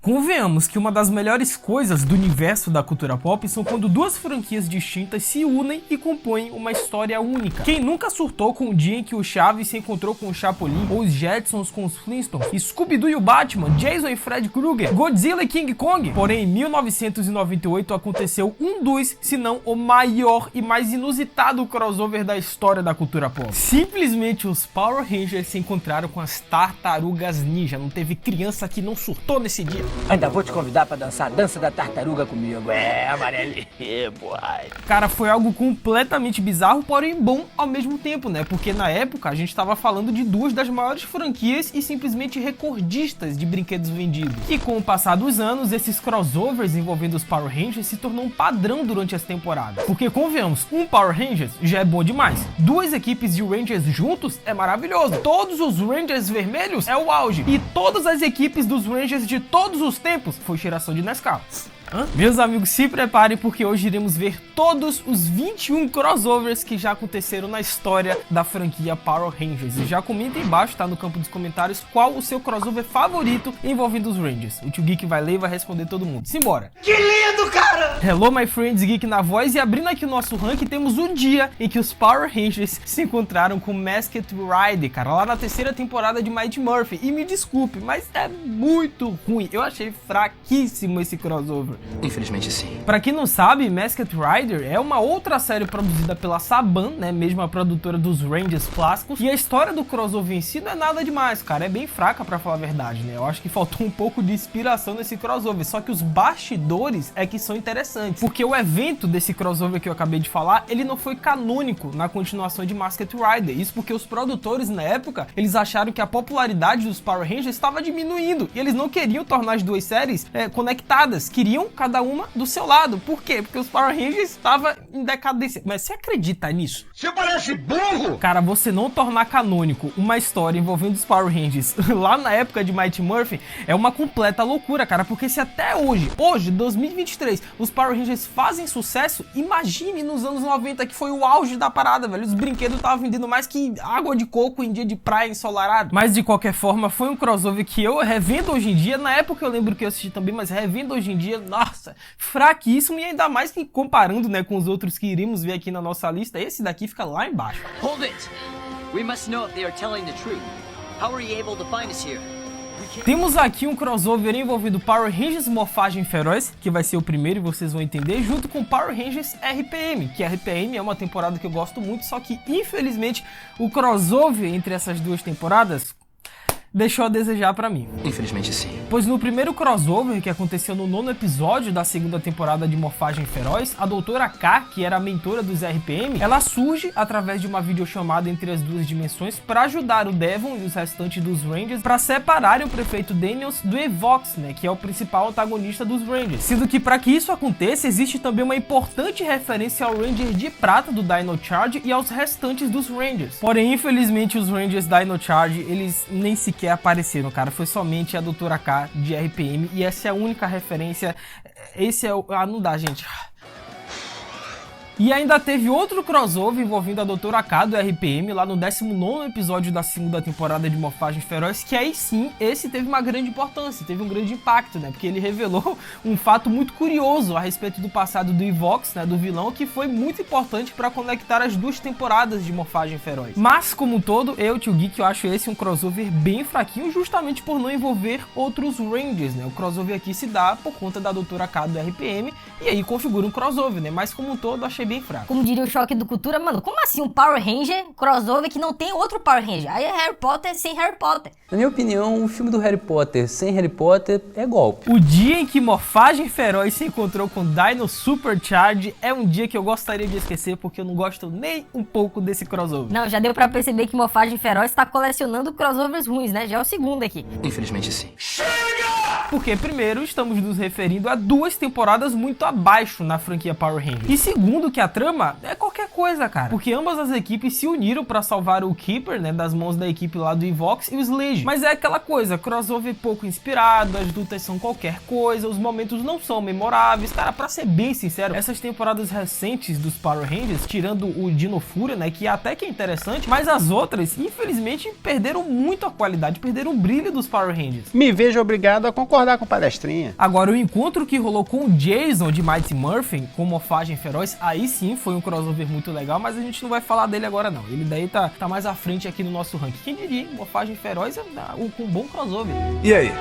Convenhamos que uma das melhores coisas do universo da cultura pop são quando duas franquias distintas se unem e compõem uma história única. Quem nunca surtou com o dia em que o Chaves se encontrou com o Chapolin, ou os Jetsons com os Flintstones, Scooby-Doo e o Batman, Jason e Fred Krueger, Godzilla e King Kong? Porém, em 1998 aconteceu um dos, se não o maior e mais inusitado crossover da história da cultura pop. Simplesmente os Power Rangers se encontraram com as Tartarugas Ninja. Não teve criança que não surtou nesse dia. Ainda vou te convidar pra dançar a dança da tartaruga comigo. É, amarelinho, boy. Cara, foi algo completamente bizarro, porém bom ao mesmo tempo, né? Porque na época a gente tava falando de duas das maiores franquias e simplesmente recordistas de brinquedos vendidos. E com o passar dos anos, esses crossovers envolvendo os Power Rangers se tornou um padrão durante as temporadas. Porque, convenhamos, um Power Rangers já é bom demais. Duas equipes de Rangers juntos é maravilhoso. Todos os Rangers vermelhos é o auge. E todas as equipes dos Rangers de todos os tempos foi geração de Nescau. Meus amigos, se preparem porque hoje iremos ver todos os 21 crossovers que já aconteceram na história da franquia Power Rangers. E já comenta aí embaixo, tá no campo dos comentários, qual o seu crossover favorito envolvendo os Rangers. O Tio Geek vai ler e vai responder todo mundo. Simbora! Que lindo, cara! Hello, my friends, Geek na voz. E abrindo aqui o nosso ranking, temos o dia em que os Power Rangers se encontraram com Masked Rider, cara, lá na terceira temporada de Mighty Murphy. E me desculpe, mas é muito ruim. Eu achei fraquíssimo esse crossover. Infelizmente sim. Pra quem não sabe, Masked Rider é uma outra série produzida pela Saban, né, mesmo a produtora dos Rangers clássicos, e a história do crossover em si não é nada demais, cara, é bem fraca pra falar a verdade, né, eu acho que faltou um pouco de inspiração nesse crossover, só que os bastidores é que são interessantes, porque o evento desse crossover que eu acabei de falar, ele não foi canônico na continuação de Masked Rider, isso porque os produtores na época, eles acharam que a popularidade dos Power Rangers estava diminuindo, e eles não queriam tornar as duas séries conectadas, queriam cada uma do seu lado. Por quê? Porque os Power Rangers estavam em decadência. Mas você acredita nisso? Você parece burro! Cara, você não tornar canônico uma história envolvendo os Power Rangers lá na época de Mighty Murphy é uma completa loucura, cara. Porque se até hoje, 2023, os Power Rangers fazem sucesso, imagine nos anos 90, que foi o auge da parada, velho. Os brinquedos estavam vendendo mais que água de coco em dia de praia ensolarado. Mas de qualquer forma, foi um crossover que eu revendo hoje em dia. Na época eu lembro que eu assisti também, mas revendo hoje em dia, nossa, fraquíssimo, e ainda mais que comparando, né, com os outros que iremos ver aqui na nossa lista, esse daqui fica lá embaixo. Hold it! We must know if they are telling the truth. How were you able to find us here? Temos aqui um crossover envolvendo Power Rangers Morfagem Feroz, que vai ser o primeiro e vocês vão entender, junto com Power Rangers RPM, que RPM é uma temporada que eu gosto muito, só que infelizmente o crossover entre essas duas temporadas deixou a desejar pra mim. Infelizmente sim. Pois no primeiro crossover, que aconteceu no 9º episódio da segunda temporada de Morfagem Feroz, a Doutora K, que era a mentora dos RPM, ela surge através de uma videochamada entre as duas dimensões para ajudar o Devon e os restantes dos Rangers para separarem o prefeito Daniels do Evox, né, que é o principal antagonista dos Rangers. Sendo que para que isso aconteça, existe também uma importante referência ao Ranger de prata do Dino Charge e aos restantes dos Rangers. Porém, infelizmente, os Rangers Dino Charge, eles nem sequer apareceram, cara. Foi somente a Doutora K de RPM e essa é a única referência. Esse é o... não dá, gente. E ainda teve outro crossover envolvendo a Doutora K do RPM lá no 19º episódio da segunda temporada de Morfagem Feroz, que aí sim, esse teve uma grande importância, teve um grande impacto, né? Porque ele revelou um fato muito curioso a respeito do passado do Evox, né? Do vilão, que foi muito importante para conectar as duas temporadas de Morfagem Feroz. Mas, como um todo, eu, Tio Geek, eu acho esse um crossover bem fraquinho, justamente por não envolver outros Rangers, né? O crossover aqui se dá por conta da Doutora K do RPM, e aí configura um crossover, né? Mas, como um todo, achei bem fraco. Como diria o Choque do Cultura, mano, como assim um Power Ranger crossover que não tem outro Power Ranger? Aí é Harry Potter sem Harry Potter. Na minha opinião, o filme do Harry Potter sem Harry Potter é golpe. O dia em que Morfagem Feroz se encontrou com Dino Supercharge é um dia que eu gostaria de esquecer, porque eu não gosto nem um pouco desse crossover. Não, já deu pra perceber que Morfagem Feroz tá colecionando crossovers ruins, né? Já é o segundo aqui. Infelizmente sim. Porque, primeiro, estamos nos referindo a duas temporadas muito abaixo na franquia Power Rangers. E segundo, que a trama é qualquer coisa, cara. Porque ambas as equipes se uniram pra salvar o Keeper, né, das mãos da equipe lá do Evox e o Slade. Mas é aquela coisa, crossover pouco inspirado, as lutas são qualquer coisa, os momentos não são memoráveis. Cara, pra ser bem sincero, essas temporadas recentes dos Power Rangers, tirando o Dino Fúria, né, que até que é interessante, mas as outras, infelizmente, perderam muito a qualidade, perderam o brilho dos Power Rangers. Me vejo obrigado a concordar concordar com palestrinha. Agora, o encontro que rolou com o Jason de Mighty Morphin, com Morfagem Feroz, aí sim foi um crossover muito legal, mas a gente não vai falar dele agora não. Ele daí tá mais à frente aqui no nosso ranking. Quem diria, hein? Morfagem Feroz é um bom crossover. E aí?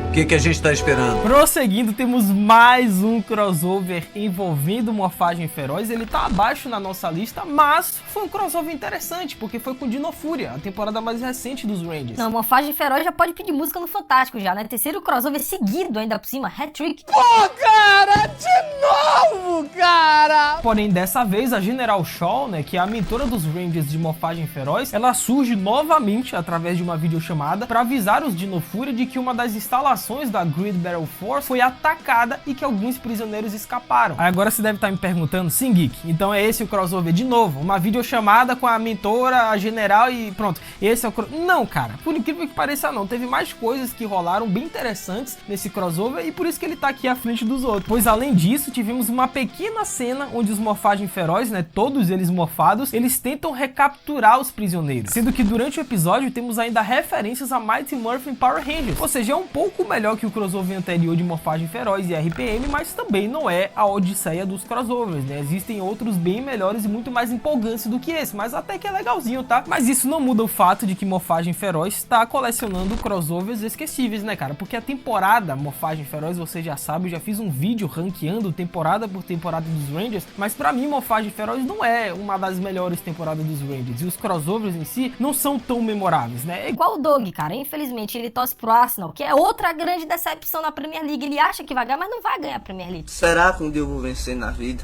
O que a gente tá esperando? Prosseguindo, temos mais um crossover envolvendo Morfagem Feroz. Ele tá abaixo na nossa lista, mas foi um crossover interessante, porque foi com Dinofúria, a temporada mais recente dos Rangers. Não, Morfagem Feroz já pode pedir música no Fantástico já, né? Terceiro crossover seguido ainda por cima, hat-trick. Pô, cara, de novo, cara! Porém, dessa vez, a General Shaw, né, que é a mentora dos Rangers de Morfagem Feroz, ela surge novamente através de uma videochamada para avisar os Dinofúria de que uma das instalações da Grid Battle Force foi atacada e que alguns prisioneiros escaparam. Aí agora você deve estar me perguntando, sim, Geek, então é esse o crossover de novo? Uma videochamada com a mentora, a general e pronto, esse é o crossover? Não, cara, por incrível que pareça não, teve mais coisas que rolaram bem interessantes nesse crossover e por isso que ele tá aqui à frente dos outros. Pois além disso, tivemos uma pequena cena onde os Morfagem Feroz, né, todos eles morfados, eles tentam recapturar os prisioneiros, sendo que durante o episódio temos ainda referências a Mighty Morphin Power Rangers, ou seja, é um pouco melhor que o crossover anterior de Morfagem Feroz e RPM, mas também não é a odisseia dos crossovers, né? Existem outros bem melhores e muito mais empolgantes do que esse, mas até que é legalzinho, tá? Mas isso não muda o fato de que Morfagem Feroz está colecionando crossovers esquecíveis, né, cara? Porque a temporada Morfagem Feroz, você já sabe, eu já fiz um vídeo ranqueando temporada por temporada dos Rangers, mas pra mim Morfagem Feroz não é uma das melhores temporadas dos Rangers, e os crossovers em si não são tão memoráveis, né? É igual o Doug, cara, infelizmente ele torce pro Arsenal, que é outra grande decepção na Premier League. Ele acha que vai ganhar, mas não vai ganhar a Premier League. Será que um dia eu vou vencer na vida?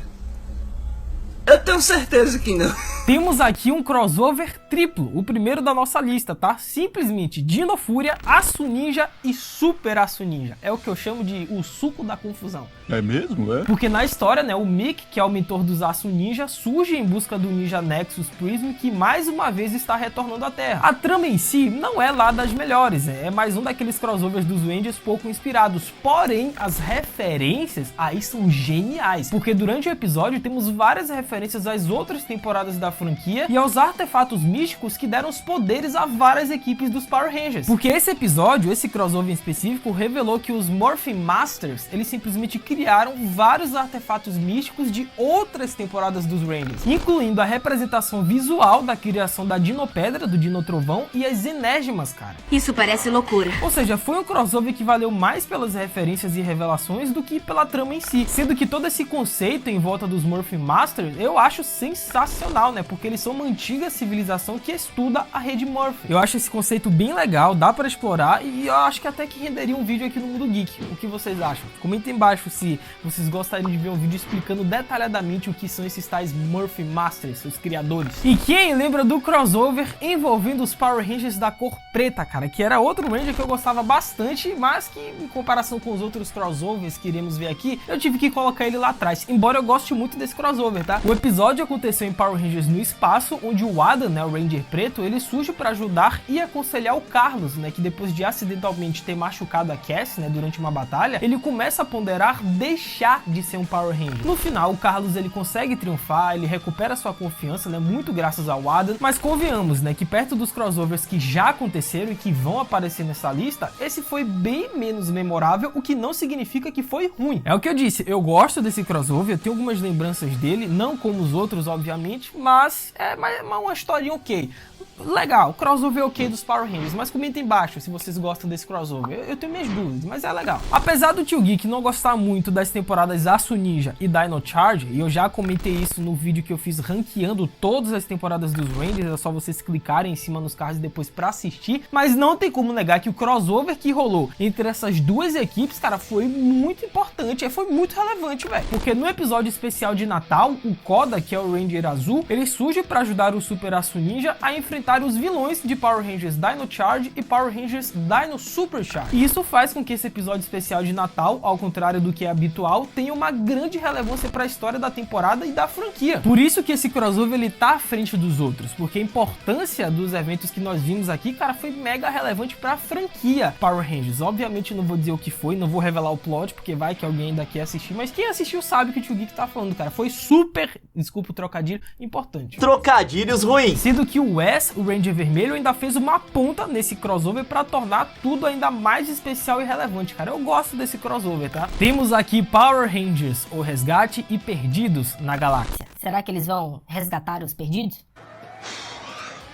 Eu tenho certeza que não. Temos aqui um crossover triplo, o primeiro da nossa lista, tá? Simplesmente Dinofúria, Aço Ninja e Super Aço Ninja. É o que eu chamo de o suco da confusão. É mesmo, é? Porque na história, né, o Mick, que é o mentor dos Aço Ninja, surge em busca do Ninja Nexus Prism, que mais uma vez está retornando à Terra. A trama em si não é lá das melhores, é mais um daqueles crossovers dos Rangers pouco inspirados, porém as referências aí são geniais, porque durante o episódio temos várias referências às outras temporadas da franquia e aos artefatos místicos que deram os poderes a várias equipes dos Power Rangers. Porque esse episódio, esse crossover em específico, revelou que os Morphin Masters, eles simplesmente criaram vários artefatos místicos de outras temporadas dos Rangers, incluindo a representação visual da criação da Dinopedra, do Dinotrovão e as Enérgimas, cara. Isso parece loucura. Ou seja, foi um crossover que valeu mais pelas referências e revelações do que pela trama em si, sendo que todo esse conceito em volta dos Morphin Masters eu acho sensacional, né? Porque eles são uma antiga civilização que estuda a rede Morphin. Eu acho esse conceito bem legal, dá pra explorar e eu acho que até que renderia um vídeo aqui no Mundo Geek. O que vocês acham? Comentem embaixo se vocês gostariam de ver um vídeo explicando detalhadamente o que são esses tais Morphin Masters, seus criadores. E quem lembra do crossover envolvendo os Power Rangers da cor preta, cara? Que era outro Ranger que eu gostava bastante, mas que em comparação com os outros crossovers que iremos ver aqui, eu tive que colocar ele lá atrás. Embora eu goste muito desse crossover, tá? O episódio aconteceu em Power Rangers no espaço, onde o Adam, né, o Ranger preto, ele surge para ajudar e aconselhar o Carlos, né, que depois de acidentalmente ter machucado a Cassie, né, durante uma batalha, ele começa a ponderar deixar de ser um Power Ranger. No final, o Carlos ele consegue triunfar, ele recupera sua confiança, né, muito graças ao Adam, mas convenhamos, né, que perto dos crossovers que já aconteceram e que vão aparecer nessa lista, esse foi bem menos memorável, o que não significa que foi ruim. É o que eu disse, eu gosto desse crossover, eu tenho algumas lembranças dele, não como os outros, obviamente, mas é uma historinha ok. Legal, crossover ok dos Power Rangers, mas comenta embaixo se vocês gostam desse crossover. Eu tenho minhas dúvidas, mas é legal. Apesar do Tio Geek não gostar muito das temporadas Aço Ninja e Dino Charge, e eu já comentei isso no vídeo que eu fiz ranqueando todas as temporadas dos Rangers, é só vocês clicarem em cima nos cards depois pra assistir, mas não tem como negar que o crossover que rolou entre essas duas equipes, cara, foi muito importante, foi muito relevante, velho. Porque no episódio especial de Natal, o Koda, que é o Ranger azul, ele surge pra ajudar o Super Aço Ninja a enfrentar os vilões de Power Rangers Dino Charge e Power Rangers Dino Super Charge. E isso faz com que esse episódio especial de Natal, ao contrário do que é habitual, tenha uma grande relevância para a história da temporada e da franquia. Por isso que esse crossover ele tá à frente dos outros, porque a importância dos eventos que nós vimos aqui, cara, foi mega relevante para a franquia Power Rangers. Obviamente não vou dizer o que foi, não vou revelar o plot, porque vai que alguém ainda quer assistir, mas quem assistiu sabe que o Tio Geek tá falando, cara. Foi super desculpa o trocadilho, importante. Trocadilhos ruins. Sendo que o Wes, o Ranger Vermelho, ainda fez uma ponta nesse crossover pra tornar tudo ainda mais especial e relevante, cara. Eu gosto desse crossover, tá? Temos aqui Power Rangers, o Resgate e Perdidos na Galáxia. Será que eles vão resgatar os perdidos?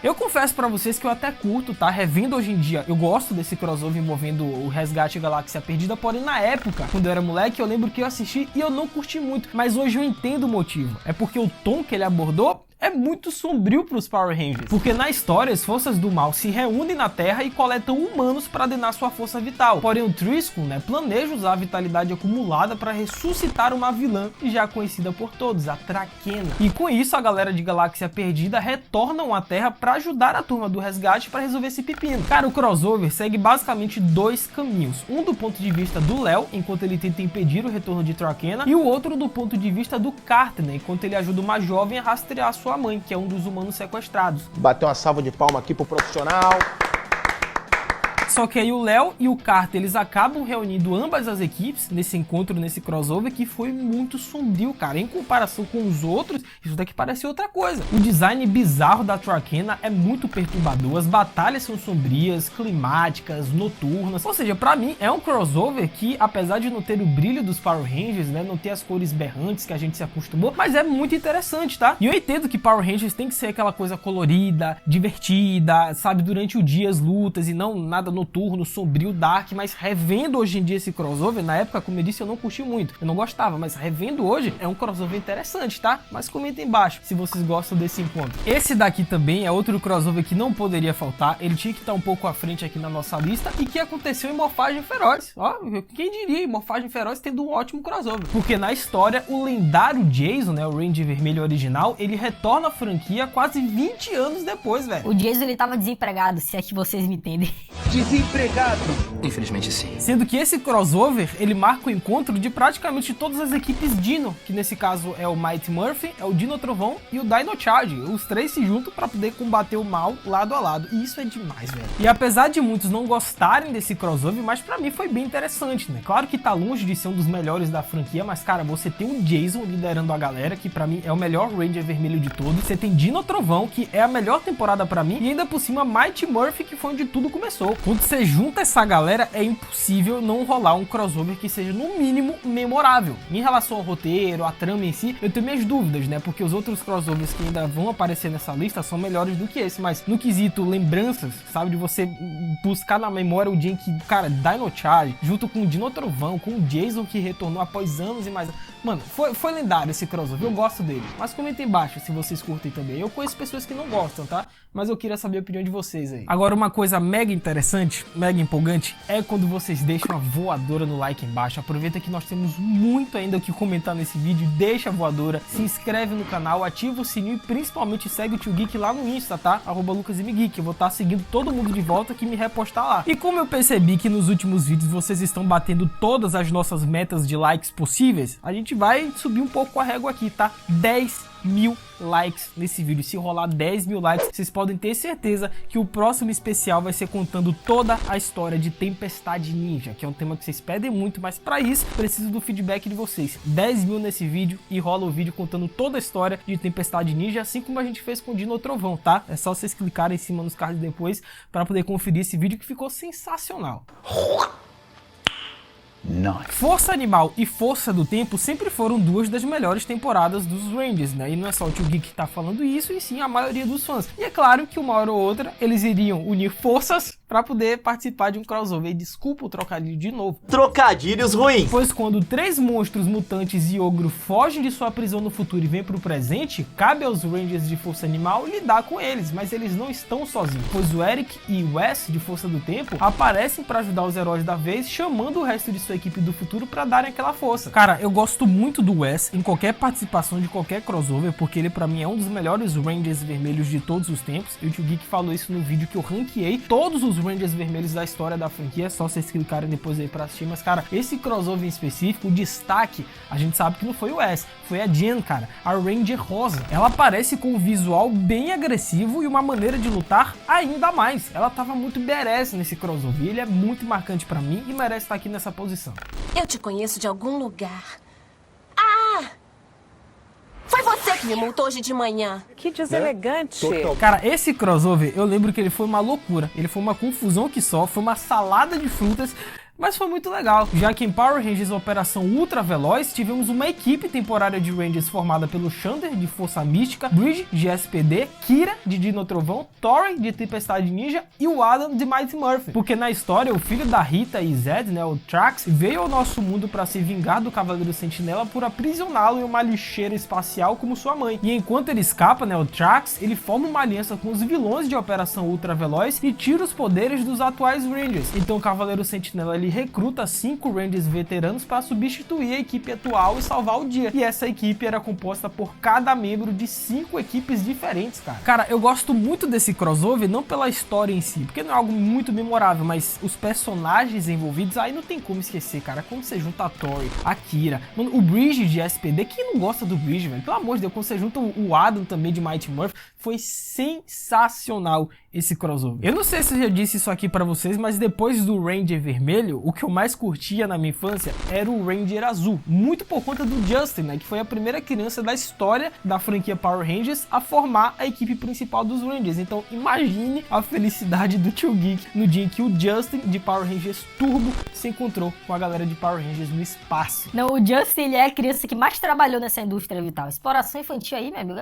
Eu confesso pra vocês que eu até curto, tá? Revendo hoje em dia, eu gosto desse crossover envolvendo o Resgate e Galáxia Perdida, porém na época, quando eu era moleque, eu lembro que eu assisti e eu não curti muito. Mas hoje eu entendo o motivo. É porque o tom que ele abordou é muito sombrio para os Power Rangers, porque na história as forças do mal se reúnem na Terra e coletam humanos para drenar sua força vital. Porém o Trisco, planeja usar a vitalidade acumulada para ressuscitar uma vilã já conhecida por todos, a Traquena. E com isso a galera de Galáxia Perdida retornam à Terra para ajudar a turma do Resgate para resolver esse pepino. Cara, o crossover segue basicamente dois caminhos, um do ponto de vista do Léo, enquanto ele tenta impedir o retorno de Traquena, e o outro do ponto de vista do Carter, enquanto ele ajuda uma jovem a rastrear sua mãe, que é um dos humanos sequestrados. Bateu uma salva de palma aqui pro profissional. Só que aí o Léo e o Carter, eles acabam reunindo ambas as equipes nesse encontro, nesse crossover, que foi muito sombrio, cara. Em comparação com os outros, isso daqui parece outra coisa. O design bizarro da Traquena é muito perturbador, as batalhas são sombrias, climáticas, noturnas. Ou seja, pra mim é um crossover que, apesar de não ter o brilho dos Power Rangers, não ter as cores berrantes que a gente se acostumou, mas é muito interessante, tá? E eu entendo que Power Rangers tem que ser aquela coisa colorida, divertida, sabe, durante o dia as lutas e não nada noturno, sombrio, dark, mas revendo hoje em dia esse crossover, na época, como eu disse, eu não curti muito, eu não gostava, mas revendo hoje, é um crossover interessante, tá? Mas comenta embaixo se vocês gostam desse encontro. Esse daqui também é outro crossover que não poderia faltar, ele tinha que estar um pouco à frente aqui na nossa lista, e que aconteceu em Morfagem Feroz. Ó, quem diria, Morfagem Feroz tendo um ótimo crossover, porque na história, o lendário Jason, o Ranger Vermelho original, ele retorna à franquia quase 20 anos depois, velho. O Jason, ele tava desempregado, se é que vocês me entendem. Desempregado. Infelizmente sim. Sendo que esse crossover, ele marca o encontro de praticamente todas as equipes Dino, que nesse caso é o Mighty Murphy, é o Dino Trovão e o Dino Charge. Os três se juntam para poder combater o mal lado a lado. E isso é demais, velho. E apesar de muitos não gostarem desse crossover, mas pra mim foi bem interessante, Claro que tá longe de ser um dos melhores da franquia, mas cara, você tem o Jason liderando a galera, que pra mim é o melhor Ranger Vermelho de todos. Você tem Dino Trovão, que é a melhor temporada pra mim, e ainda por cima Mighty Murphy, que foi onde tudo começou. Quando você junta essa galera, é impossível não rolar um crossover que seja no mínimo memorável. Em relação ao roteiro, a trama em si, eu tenho minhas dúvidas, porque os outros crossovers que ainda vão aparecer nessa lista são melhores do que esse, mas no quesito lembranças, sabe, de você buscar na memória o dia em que, cara, Dino Charge, junto com o Dino Trovão, com o Jason que retornou após anos e mais... Mano, foi lendário esse crossover, eu gosto dele. Mas comenta embaixo se vocês curtem também. Eu conheço pessoas que não gostam, tá? Mas eu queria saber a opinião de vocês aí. Agora, uma coisa mega interessante, mega empolgante, é quando vocês deixam a voadora no like embaixo. Aproveita que nós temos muito ainda o que comentar nesse vídeo. Deixa a voadora, se inscreve no canal, ativa o sininho e principalmente segue o Tio Geek lá no Insta, tá? @LucasMGeek. Eu vou estar seguindo todo mundo de volta que me repostar lá. E como eu percebi que nos últimos vídeos vocês estão batendo todas as nossas metas de likes possíveis, a gente vai subir um pouco a régua aqui, tá? 10.000 likes nesse vídeo. Se rolar 10.000 likes, vocês podem ter certeza que o próximo especial vai ser contando toda a história de Tempestade Ninja, que é um tema que vocês pedem muito, mas para isso preciso do feedback de vocês. 10.000 nesse vídeo e rola o vídeo contando toda a história de Tempestade Ninja, assim como a gente fez com o Dino Trovão, tá? É só vocês clicarem em cima nos cards depois para poder conferir esse vídeo que ficou sensacional. Nice. Força Animal e Força do Tempo sempre foram duas das melhores temporadas dos Rangers, E não é só o Tio Geek que tá falando isso, e sim a maioria dos fãs. E é claro que uma hora ou outra eles iriam unir forças para poder participar de um crossover. E desculpa o trocadilho de novo. Trocadilhos ruins. Pois quando três monstros mutantes e ogro fogem de sua prisão no futuro e vêm pro presente, cabe aos Rangers de Força Animal lidar com eles, mas eles não estão sozinhos, pois o Eric e o Wes de Força do Tempo aparecem para ajudar os heróis da vez, chamando o resto de sua equipe do futuro para darem aquela força. Cara, eu gosto muito do Wes em qualquer participação de qualquer crossover, porque ele pra mim é um dos melhores Rangers vermelhos de todos os tempos. E o Tio Geek falou isso no vídeo que eu ranqueei todos os Rangers vermelhos da história da franquia, é só vocês clicarem depois aí pra assistir. Mas cara, esse crossover em específico, o destaque, a gente sabe que não foi o Wes, foi a Jen, cara, a Ranger Rosa. Ela aparece com um visual bem agressivo e uma maneira de lutar ainda mais. Ela tava muito badass nesse crossover, ele é muito marcante pra mim e merece estar aqui nessa posição. Eu te conheço de algum lugar. Ah! Foi você Me multou hoje de manhã. Que deselegante. Cara, esse crossover, eu lembro que ele foi uma loucura. Ele foi uma confusão que só, foi uma salada de frutas. Mas foi muito legal, já que em Power Rangers Operação Ultra Veloz, tivemos uma equipe temporária de Rangers formada pelo Xander, de Força Mística, Bridge, de SPD, Kira, de Dino Trovão, Tori, de Tempestade Ninja e o Adam, de Mighty Morphin. Porque na história, o filho da Rita e Zed, né, o Trax, veio ao nosso mundo para se vingar do Cavaleiro Sentinela por aprisioná-lo em uma lixeira espacial como sua mãe. E enquanto ele escapa, né, o Trax, ele forma uma aliança com os vilões de Operação Ultra Veloz e tira os poderes dos atuais Rangers. Então o Cavaleiro Sentinela, ele recruta 5 Rangers veteranos para substituir a equipe atual e salvar o dia. E essa equipe era composta por cada membro de 5 equipes diferentes, cara. Cara, eu gosto muito desse crossover, não pela história em si, porque não é algo muito memorável, mas os personagens envolvidos, aí não tem como esquecer, cara. Quando você junta a Tori, a Kira, mano, o Bridge de SPD, quem não gosta do Bridge, velho? Pelo amor de Deus, quando você junta o Adam também de Mighty Morphin, foi sensacional esse crossover. Eu não sei se eu já disse isso aqui pra vocês, mas depois do Ranger vermelho, o que eu mais curtia na minha infância era o Ranger azul, muito por conta do Justin, né, que foi a primeira criança da história da franquia Power Rangers a formar a equipe principal dos Rangers. Então imagine a felicidade do Tio Geek no dia em que o Justin de Power Rangers Turbo se encontrou com a galera de Power Rangers no espaço. Não, o Justin, ele é a criança que mais trabalhou nessa indústria vital. Exploração infantil aí, meu amigo.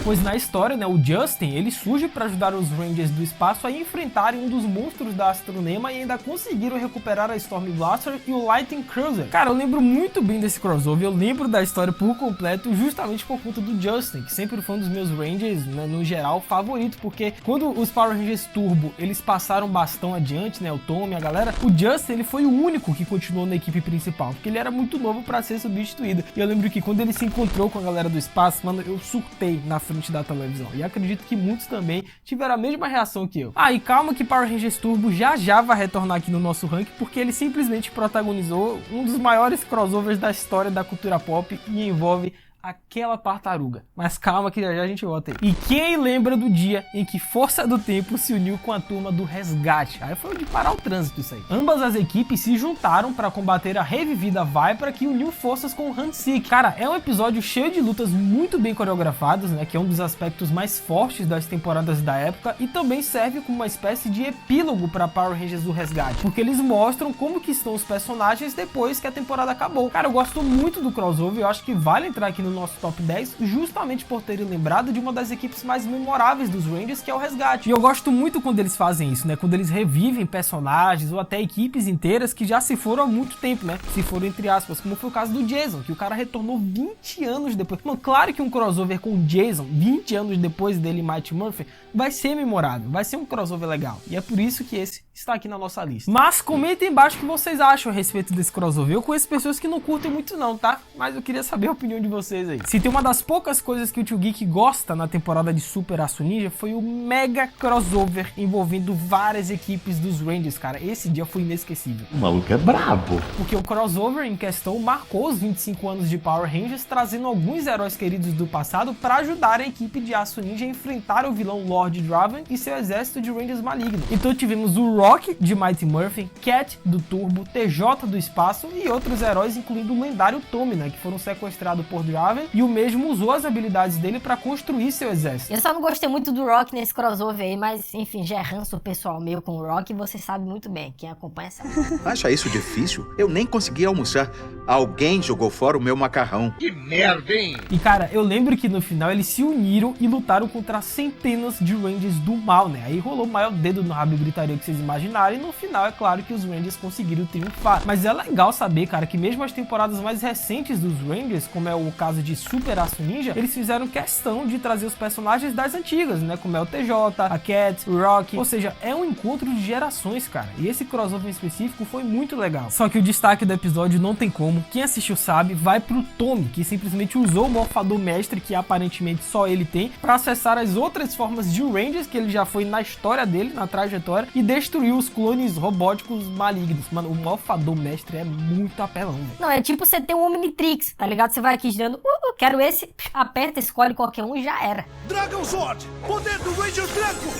Pois na história, né, o Justin, ele surge para ajudar os Rangers do espaço a enfrentarem um dos monstros da Astronema e ainda conseguiram recuperar a Storm Blaster e o Lightning Cruiser. Cara, eu lembro muito bem desse crossover, eu lembro da história por completo justamente por conta do Justin, que sempre foi um dos meus Rangers, né, no geral, favorito, porque quando os Power Rangers Turbo, eles passaram bastão adiante, né, o Tommy, a galera, o Justin, ele foi o único que continuou na equipe principal, porque ele era muito novo para ser substituído. E eu lembro que quando ele se encontrou com a galera do espaço, mano, eu surtei na frente da televisão. E acredito que muitos também tiveram a mesma reação que eu. Ah, e calma que Power Rangers Turbo já vai retornar aqui no nosso ranking, porque ele simplesmente protagonizou um dos maiores crossovers da história da cultura pop e envolve aquela tartaruga. Mas calma que já a gente volta aí. E quem lembra do dia em que Força do Tempo se uniu com a turma do Resgate? Aí foi de parar o trânsito isso aí. Ambas as equipes se juntaram para combater a revivida Viper, que uniu forças com o Handsik. Cara, é um episódio cheio de lutas muito bem coreografadas, né, que é um dos aspectos mais fortes das temporadas da época, e também serve como uma espécie de epílogo para Power Rangers do Resgate, porque eles mostram como que estão os personagens depois que a temporada acabou. Cara, eu gosto muito do crossover, eu acho que vale entrar aqui no nosso top 10, justamente por terem lembrado de uma das equipes mais memoráveis dos Rangers, que é o Resgate. E eu gosto muito quando eles fazem isso, né? Quando eles revivem personagens ou até equipes inteiras que já se foram há muito tempo, né? Se foram entre aspas, como foi o caso do Jason, que o cara retornou 20 anos depois. Mano, claro que um crossover com o Jason, 20 anos depois dele e Mighty Morphin, vai ser memorável, vai ser um crossover legal. E é por isso que esse está aqui na nossa lista. Mas comentem embaixo o que vocês acham a respeito desse crossover. Eu conheço pessoas que não curtem muito não, tá? Mas eu queria saber a opinião de vocês aí. Se tem uma das poucas coisas que o Tio Geek gosta na temporada de Super Aço Ninja, foi o mega crossover envolvendo várias equipes dos Rangers, cara. Esse dia foi inesquecível. O maluco é brabo. Porque o crossover em questão marcou os 25 anos de Power Rangers, trazendo alguns heróis queridos do passado para ajudar a equipe de Aço Ninja a enfrentar o vilão Lord Draven e seu exército de Rangers malignos. Então tivemos o Rock de Mighty Morphin, Cat do Turbo, TJ do Espaço e outros heróis, incluindo o lendário Tommy, né, que foram sequestrados por Draven, e o mesmo usou as habilidades dele para construir seu exército. Eu só não gostei muito do Rock nesse crossover aí, mas enfim, já é ranço pessoal meu com o Rock, você sabe muito bem, quem acompanha sabe. Acha isso difícil? Eu nem consegui almoçar. Alguém jogou fora o meu macarrão. Que merda, hein? E cara, eu lembro que no final eles se uniram e lutaram contra centenas de Rangers do mal, né? Aí rolou o maior dedo no rabo e gritaria que vocês imaginarem, e no final é claro que os Rangers conseguiram triunfar. Mas é legal saber, cara, que mesmo as temporadas mais recentes dos Rangers, como é o caso de Super Aço Ninja, eles fizeram questão de trazer os personagens das antigas, né? Como é o TJ, a Cat, o Rock, ou seja, é um encontro de gerações, cara. E esse crossover em específico foi muito legal. Só que o destaque do episódio não tem como, quem assistiu sabe, vai pro Tommy, que simplesmente usou o Morfador Mestre, que aparentemente só ele tem, pra acessar as outras formas de Rangers que ele já foi na história dele, na trajetória, e destruiu os clones robóticos malignos. Mano, o Morfador Mestre é muito apelão, velho. Não, é tipo você ter um Omnitrix, tá ligado? Você vai aqui girando, quero esse, aperta, escolhe qualquer um e já era. Dragon Sword, poder do Ranger branco!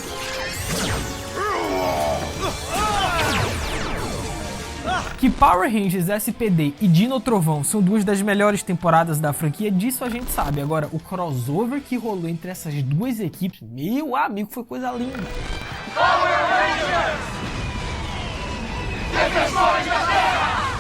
Que Power Rangers SPD e Dino Trovão são duas das melhores temporadas da franquia, disso a gente sabe. Agora, o crossover que rolou entre essas duas equipes, meu amigo, foi coisa linda. Power Rangers! Defensores da Terra!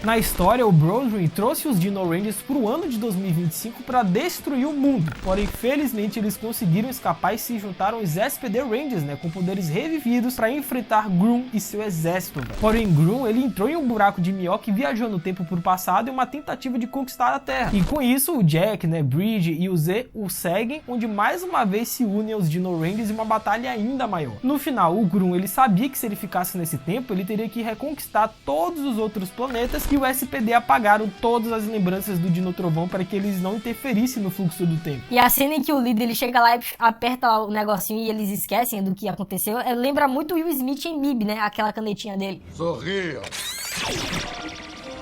Na história, o Brodrin trouxe os Dino Rangers pro ano de 2025 para destruir o mundo, porém felizmente eles conseguiram escapar e se juntaram aos SPD Rangers, né, com poderes revividos para enfrentar Groom e seu exército. Porém Groom, ele entrou em um buraco de minhoca e viajou no tempo pro passado em uma tentativa de conquistar a Terra. E com isso o Jack, né, Bridge e o Z o seguem, onde mais uma vez se unem aos Dino Rangers em uma batalha ainda maior. No final, o Groom, ele sabia que se ele ficasse nesse tempo, ele teria que reconquistar todos os outros planetas e o SPD apagaram todas as lembranças do Dino Trovão para que eles não interferissem no fluxo do tempo. E a cena em que o líder ele chega lá e aperta o negocinho e eles esquecem do que aconteceu, lembra muito o Will Smith em MIB, né? Aquela canetinha dele. Sorria.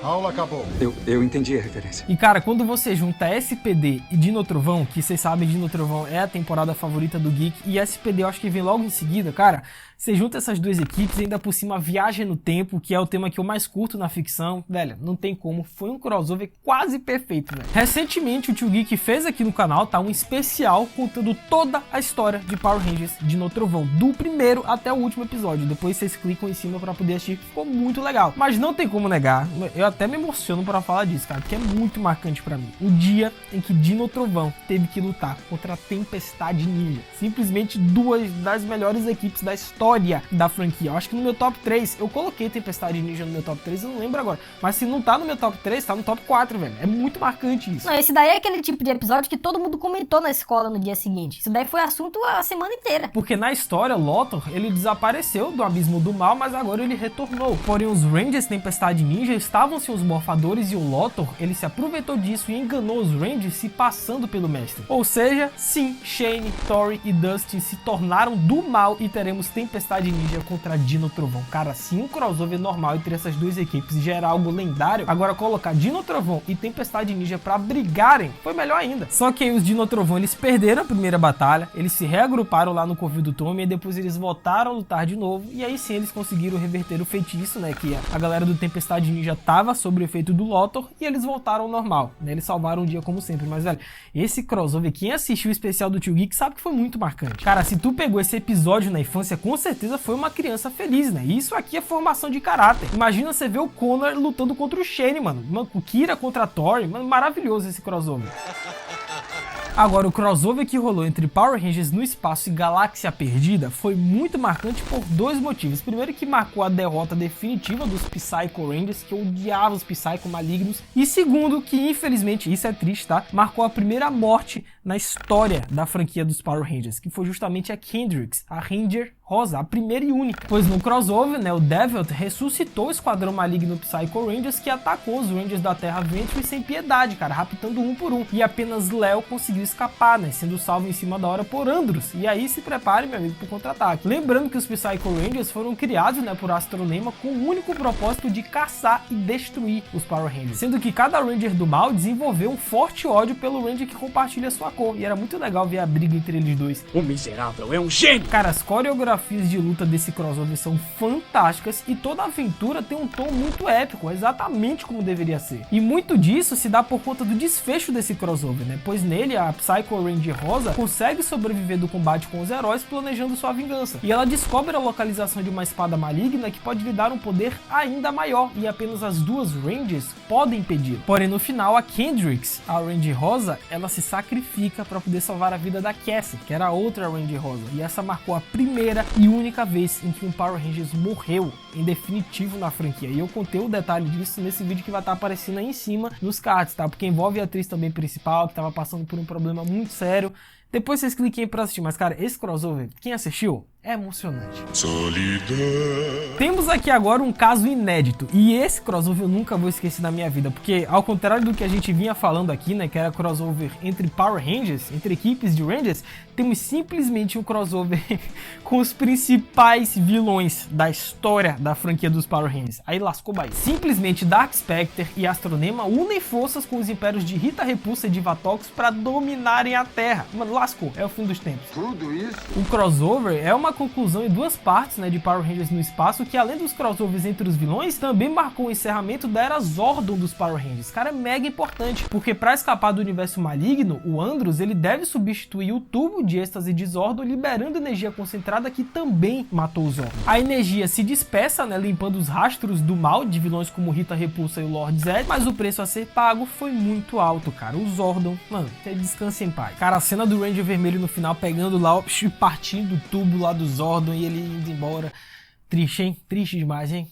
A aula acabou. Eu entendi a referência. E cara, quando você junta SPD e Dino Trovão, que vocês sabem, Dino Trovão é a temporada favorita do Geek, e SPD eu acho que vem logo em seguida, cara, você junta essas duas equipes e ainda por cima Viagem no Tempo, que é o tema que eu mais curto na ficção, velho, não tem como, foi um crossover quase perfeito, velho. Recentemente o Tio Geek fez aqui no canal, tá, um especial contando toda a história de Power Rangers Dino Trovão, do primeiro até o último episódio, depois vocês clicam em cima pra poder assistir, ficou muito legal. Mas não tem como negar, eu até me emociono pra falar disso, cara, porque é muito marcante pra mim. O dia em que Dino Trovão teve que lutar contra a Tempestade Ninja, simplesmente duas das melhores equipes da história da franquia. Eu acho que no meu top 3, eu coloquei Tempestade Ninja no meu top 3, eu não lembro agora, mas se não tá no meu top 3, tá no top 4, velho. É muito marcante isso. Não, esse daí é aquele tipo de episódio que todo mundo comentou na escola no dia seguinte. Isso daí foi assunto a semana inteira. Porque na história, Lothar, ele desapareceu do abismo do mal, mas agora ele retornou. Porém, os Rangers Tempestade Ninja estavam sem os morfadores e o Lothar, ele se aproveitou disso e enganou os Rangers se passando pelo mestre. Ou seja, sim, Shane, Tori e Dustin se tornaram do mal e teremos Tempestade Ninja contra Dino Trovão. Cara, se um crossover normal entre essas duas equipes já era algo lendário, agora colocar Dino Trovão e Tempestade Ninja pra brigarem foi melhor ainda. Só que aí os Dino Trovão, eles perderam a primeira batalha, eles se reagruparam lá no covil do Tommy e depois eles voltaram a lutar de novo e aí sim eles conseguiram reverter o feitiço, né, que a galera do Tempestade Ninja tava sob o efeito do Lothar e eles voltaram ao normal, né, eles salvaram o dia como sempre. Mas velho, esse crossover, quem assistiu o especial do Tio Geek sabe que foi muito marcante. Cara, se tu pegou esse episódio na infância, com certeza foi uma criança feliz, né? Isso aqui é formação de caráter. Imagina você ver o Connor lutando contra o Shane, mano. O Kira contra a Tori, mano, maravilhoso esse crossover. Agora, o crossover que rolou entre Power Rangers no espaço e Galáxia Perdida foi muito marcante por dois motivos. Primeiro, que marcou a derrota definitiva dos Psycho Rangers, que odiavam os Psycho malignos. E segundo, que infelizmente, isso é triste, tá? Marcou a primeira morte na história da franquia dos Power Rangers, que foi justamente a Kendrix, a Ranger Rosa, a primeira e única. Pois no crossover, né, o Devilt ressuscitou o esquadrão maligno Psycho Rangers, que atacou os Rangers da Terra Venture sem piedade, cara, raptando um por um. E apenas Léo conseguiu escapar, né, sendo salvo em cima da hora por Andros. E aí se prepare, meu amigo, pro contra-ataque. Lembrando que os Psycho Rangers foram criados, né, por Astronema com o único propósito de caçar e destruir os Power Rangers. Sendo que cada Ranger do mal desenvolveu um forte ódio pelo Ranger que compartilha sua cor. E era muito legal ver a briga entre eles dois. O miserável é um gênio! Cara, as coreografias de luta desse crossover são fantásticas e toda a aventura tem um tom muito épico, exatamente como deveria ser. E muito disso se dá por conta do desfecho desse crossover, né? Pois nele a Psycho Ranger Rosa consegue sobreviver do combate com os heróis planejando sua vingança. E ela descobre a localização de uma espada maligna que pode lhe dar um poder ainda maior e apenas as duas Rangers podem impedir. Porém no final a Kendrix, a Ranger Rosa, ela se sacrifica para poder salvar a vida da Cassie, que era a outra Ranger Rosa. E essa marcou a primeira e única vez em que um Power Rangers morreu em definitivo na franquia. E eu contei o detalhe disso nesse vídeo que vai estar aparecendo aí em cima nos cards, tá? Porque envolve a atriz também principal, que estava passando por um problema muito sério. Depois vocês cliquem pra assistir, mas cara, esse crossover, quem assistiu, é emocionante. Solidão. Temos aqui agora um caso inédito, e esse crossover eu nunca vou esquecer na minha vida, porque ao contrário do que a gente vinha falando aqui, né, que era crossover entre Power Rangers, entre equipes de Rangers, temos simplesmente um crossover com os principais vilões da história da franquia dos Power Rangers. Aí lascou Bahia. Simplesmente Dark Spectre e Astronema unem forças com os impérios de Rita Repulsa e Divatox para dominarem a Terra. Mano, lascou, é o fim dos tempos. Tudo isso? O crossover é uma conclusão em duas partes, né, de Power Rangers no espaço, que além dos crossovers entre os vilões, também marcou o encerramento da era Zordon dos Power Rangers. Cara, é mega importante, porque para escapar do universo maligno, o Andros, ele deve substituir o tubo de êxtase de Zordon, liberando energia concentrada que também matou o Zordon. A energia se dispersa, né, limpando os rastros do mal de vilões como Rita Repulsa e o Lord Zed, mas o preço a ser pago foi muito alto, cara. O Zordon, mano, descanse em paz. Cara, a cena do Ranger Vermelho no final, pegando lá, partindo o tubo lá do Zordon e ele indo embora. Triste, hein? Triste demais, hein?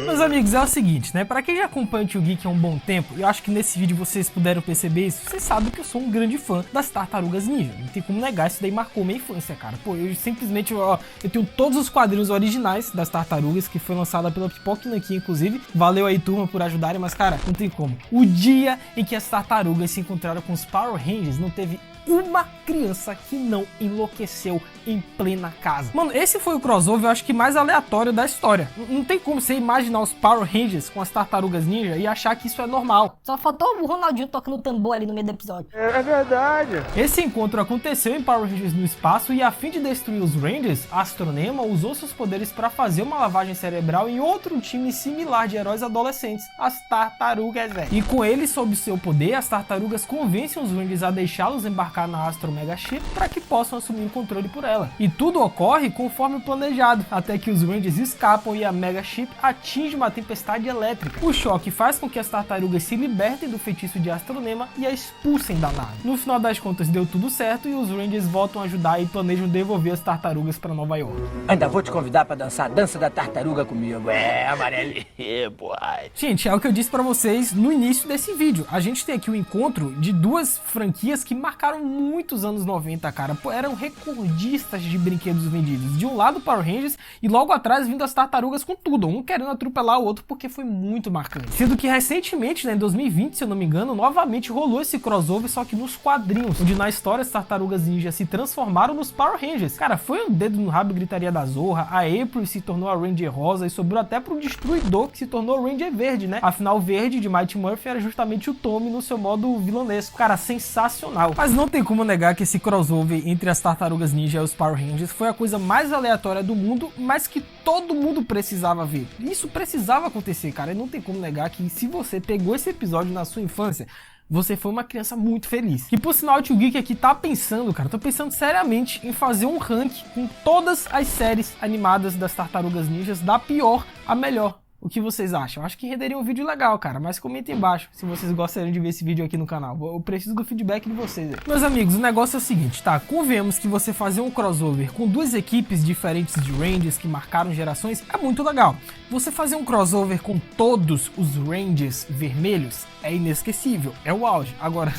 Meus amigos, é o seguinte, né? Pra quem já acompanha o Tio Geek há um bom tempo, eu acho que nesse vídeo vocês puderam perceber isso, vocês sabem que eu sou um grande fã das Tartarugas Ninja. Não tem como negar, isso daí marcou minha infância, cara. Pô, eu simplesmente, ó, eu tenho todos os quadrinhos originais das Tartarugas, que foi lançada pela Pipoca aqui, inclusive. Valeu aí, turma, por ajudarem, mas, cara, não tem como. O dia em que as Tartarugas se encontraram com os Power Rangers, não teve uma criança que não enlouqueceu em plena casa. Mano, esse foi o crossover, eu acho que mais aleatório da história. Não tem como você imaginar os Power Rangers com as Tartarugas Ninja e achar que isso é normal. Só faltou o Ronaldinho tocando tambor ali no meio do episódio. É verdade. Esse encontro aconteceu em Power Rangers no espaço e, a fim de destruir os Rangers, Astronema usou seus poderes para fazer uma lavagem cerebral em outro time similar de heróis adolescentes, as Tartarugas, velho. E com ele, sob seu poder, as Tartarugas convencem os Rangers a deixá-los embarcar na Astro Mega Ship para que possam assumir o controle por ela. E tudo ocorre conforme o planejado, até que os Rangers escapam e a Mega Ship atinge uma tempestade elétrica. O choque faz com que as Tartarugas se libertem do feitiço de Astronema e a expulsem da nave. No final das contas deu tudo certo e os Rangers voltam a ajudar e planejam devolver as Tartarugas para Nova York. Ainda vou te convidar para dançar a dança da tartaruga comigo. Amarelinho, boy. Gente, é o que eu disse para vocês no início desse vídeo. A gente tem aqui o encontro de duas franquias que marcaram muitos anos 90, cara. Pô, eram recordistas de brinquedos vendidos. De um lado Power Rangers e logo atrás vindo as Tartarugas com tudo, um querendo atropelar o outro porque foi muito marcante. Sendo que recentemente, né, em 2020, se eu não me engano, novamente rolou esse crossover, só que nos quadrinhos, onde na história as Tartarugas Ninja se transformaram nos Power Rangers. Cara, foi um dedo no rabo e gritaria da Zorra, a April se tornou a Ranger Rosa e sobrou até pro Destruidor, que se tornou o Ranger Verde, né? Afinal, o verde de Mighty Murphy era justamente o Tommy no seu modo vilanesco. Cara, sensacional. Mas não tem como negar que esse crossover entre as Tartarugas Ninja e os Power Rangers foi a coisa mais aleatória do mundo, mas que todo mundo precisava ver. Isso precisava acontecer, cara. E não tem como negar que se você pegou esse episódio na sua infância, você foi uma criança muito feliz. E por sinal, o Tio Geek aqui tá pensando, cara, tô pensando seriamente em fazer um ranking com todas as séries animadas das Tartarugas Ninjas, da pior à melhor. O que vocês acham? Acho que renderia um vídeo legal, cara, mas comentem embaixo se vocês gostariam de ver esse vídeo aqui no canal. Eu preciso do feedback de vocês aí. Meus amigos, o negócio é o seguinte, tá? Convenhamos que você fazer um crossover com duas equipes diferentes de Rangers que marcaram gerações é muito legal. Você fazer um crossover com todos os Rangers vermelhos é inesquecível, é o auge. Agora,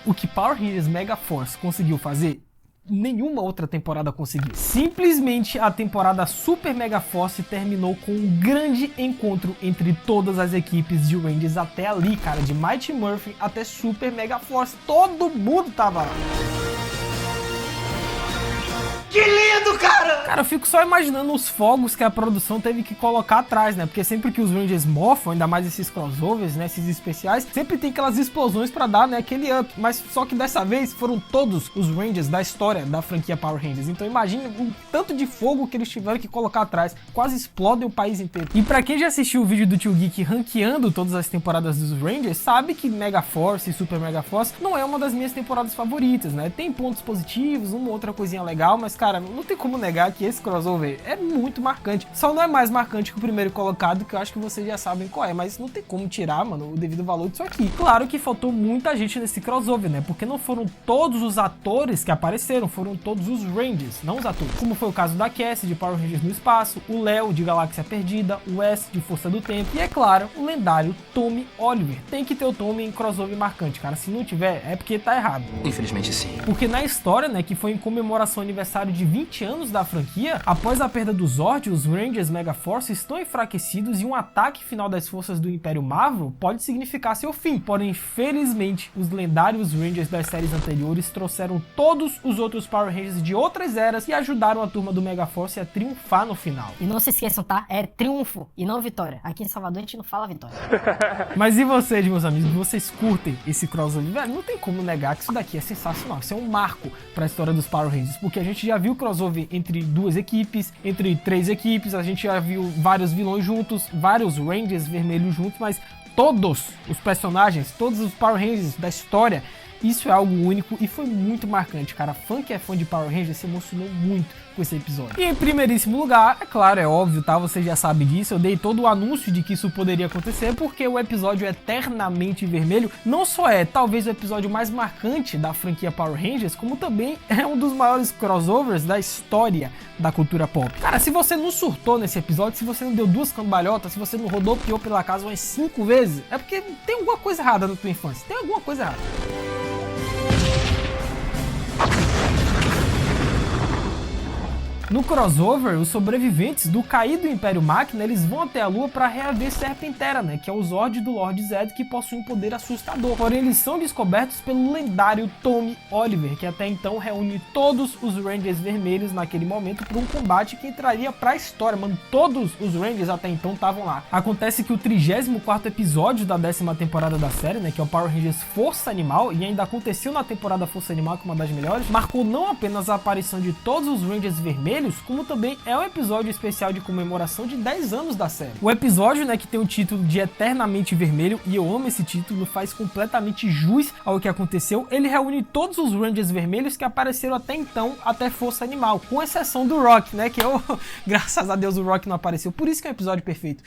o que Power Rangers Mega Force conseguiu fazer, nenhuma outra temporada conseguiu. Simplesmente a temporada Super Mega Force terminou com um grande encontro entre todas as equipes de Rangers até ali, cara, de Mighty Murphy até Super Mega Force, todo mundo tava lá. Que lindo, cara! Cara, eu fico só imaginando os fogos que a produção teve que colocar atrás, né? Porque sempre que os Rangers morfam, ainda mais esses crossovers, né? Esses especiais, sempre tem aquelas explosões pra dar, né? Aquele up. Mas só que dessa vez foram todos os Rangers da história da franquia Power Rangers. Então imagine o tanto de fogo que eles tiveram que colocar atrás. Quase explodem o país inteiro. E pra quem já assistiu o vídeo do Tio Geek ranqueando todas as temporadas dos Rangers, sabe que Mega Force e Super Mega Force não é uma das minhas temporadas favoritas, né? Tem pontos positivos, uma outra coisinha legal, mas cara, não tem como negar que esse crossover é muito marcante. Só não é mais marcante que o primeiro colocado, que eu acho que vocês já sabem qual é, mas não tem como tirar, mano, o devido valor disso aqui. Claro que faltou muita gente nesse crossover, né? Porque não foram todos os atores que apareceram, foram todos os Rangers, não os atores. Como foi o caso da Cassie, de Power Rangers no Espaço, o Léo, de Galáxia Perdida, o Wes, de Força do Tempo, e é claro, o lendário Tommy Oliver. Tem que ter o Tommy em crossover marcante, cara. Se não tiver, é porque tá errado. Infelizmente sim. Porque na história, né, que foi em comemoração ao aniversário de 20 anos da franquia, após a perda do Zord, os Rangers Megaforce estão enfraquecidos e um ataque final das forças do Império Marvel pode significar seu fim. Porém, felizmente, os lendários Rangers das séries anteriores trouxeram todos os outros Power Rangers de outras eras e ajudaram a turma do Megaforce a triunfar no final. E não se esqueçam, tá? É triunfo e não vitória. Aqui em Salvador a gente não fala vitória. Mas e vocês, meus amigos? Vocês curtem esse crossover? Velho, não tem como negar que isso daqui é sensacional. Isso é um marco para a história dos Power Rangers, porque a gente já viu crossover entre 2 equipes, entre 3 equipes, a gente já viu vários vilões juntos, vários Rangers vermelhos juntos, mas todos os personagens, todos os Power Rangers da história, isso é algo único e foi muito marcante, cara. Fã que é fã de Power Rangers se emocionou muito com esse episódio. E em primeiríssimo lugar, é claro, é óbvio, tá? Você já sabe disso, eu dei todo o anúncio de que isso poderia acontecer, porque o episódio Eternamente Vermelho não só é talvez o episódio mais marcante da franquia Power Rangers, como também é um dos maiores crossovers da história da cultura pop. Cara, se você não surtou nesse episódio, se você não deu 2 cambalhotas, se você não rodopiou pela casa umas 5 vezes, é porque tem alguma coisa errada na tua infância, tem alguma coisa errada. No crossover, os sobreviventes do caído Império Máquina, eles vão até a Lua para reaver Serpentera, né, que é o Zord do Lord Zed, que possui um poder assustador. Porém, eles são descobertos pelo lendário Tommy Oliver, que até então reúne todos os Rangers vermelhos naquele momento para um combate que entraria para a história, mano. Todos os Rangers até então estavam lá. Acontece que o 34º episódio da 10ª temporada da série, né, que é o Power Rangers Força Animal, e ainda aconteceu na temporada Força Animal, que é uma das melhores, marcou não apenas a aparição de todos os Rangers vermelhos, como também é um episódio especial de comemoração de 10 anos da série. O episódio, né, que tem o título de Eternamente Vermelho, e eu amo esse título, faz completamente jus ao que aconteceu. Ele reúne todos os Rangers vermelhos que apareceram até então, até Força Animal, com exceção do Rock, né, que eu, graças a Deus o Rock não apareceu, por isso que é um episódio perfeito.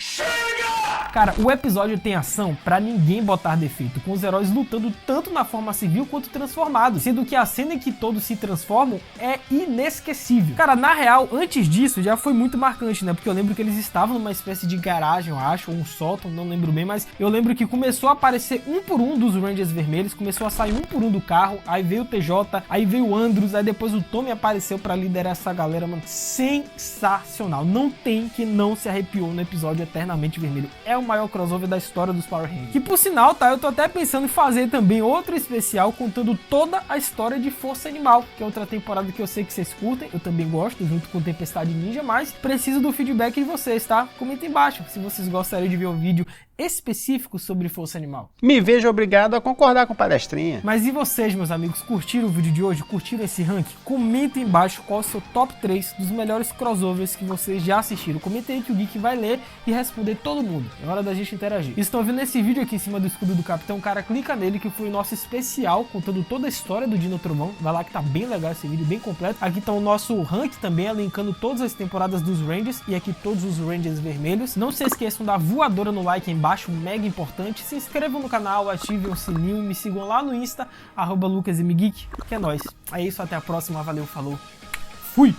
Cara, o episódio tem ação pra ninguém botar defeito, com os heróis lutando tanto na forma civil quanto transformados, sendo que a cena em que todos se transformam é inesquecível. Cara, na real, antes disso já foi muito marcante, né, porque eu lembro que eles estavam numa espécie de garagem, eu acho, ou um sótão, não lembro bem, mas eu lembro que começou a aparecer um por um dos Rangers vermelhos, começou a sair um por um do carro, aí veio o TJ, aí veio o Andros, aí depois o Tommy apareceu pra liderar essa galera, mano, sensacional, não tem que não se arrepiou no episódio Eternamente Vermelho, é o maior crossover da história dos Power Rangers. Que por sinal, tá, eu tô até pensando em fazer também outro especial contando toda a história de Força Animal, que é outra temporada que eu sei que vocês curtem, eu também gosto, junto com Tempestade Ninja, mas preciso do feedback de vocês, tá? Comenta embaixo se vocês gostariam de ver um vídeo específico sobre Força Animal. Me vejo obrigado a concordar com palestrinha. Mas e vocês, meus amigos, curtiram o vídeo de hoje? Curtiram esse ranking? Comenta embaixo qual é o seu top 3 dos melhores crossovers que vocês já assistiram. Comenta aí que o Geek vai ler e responder todo mundo. É hora da gente interagir. Estão vendo esse vídeo aqui em cima do escudo do Capitão? Cara, clica nele que foi o nosso especial contando toda a história do Dino Trovão. Vai lá que tá bem legal esse vídeo, bem completo. Aqui tá o nosso ranking também, elencando todas as temporadas dos Rangers e aqui todos os Rangers vermelhos. Não se esqueçam da voadora no like aí embaixo, mega importante. Se inscrevam no canal, ativem o sininho e me sigam lá no Insta, @LucasMGeek, que é nóis. É isso, até a próxima, valeu, falou, fui!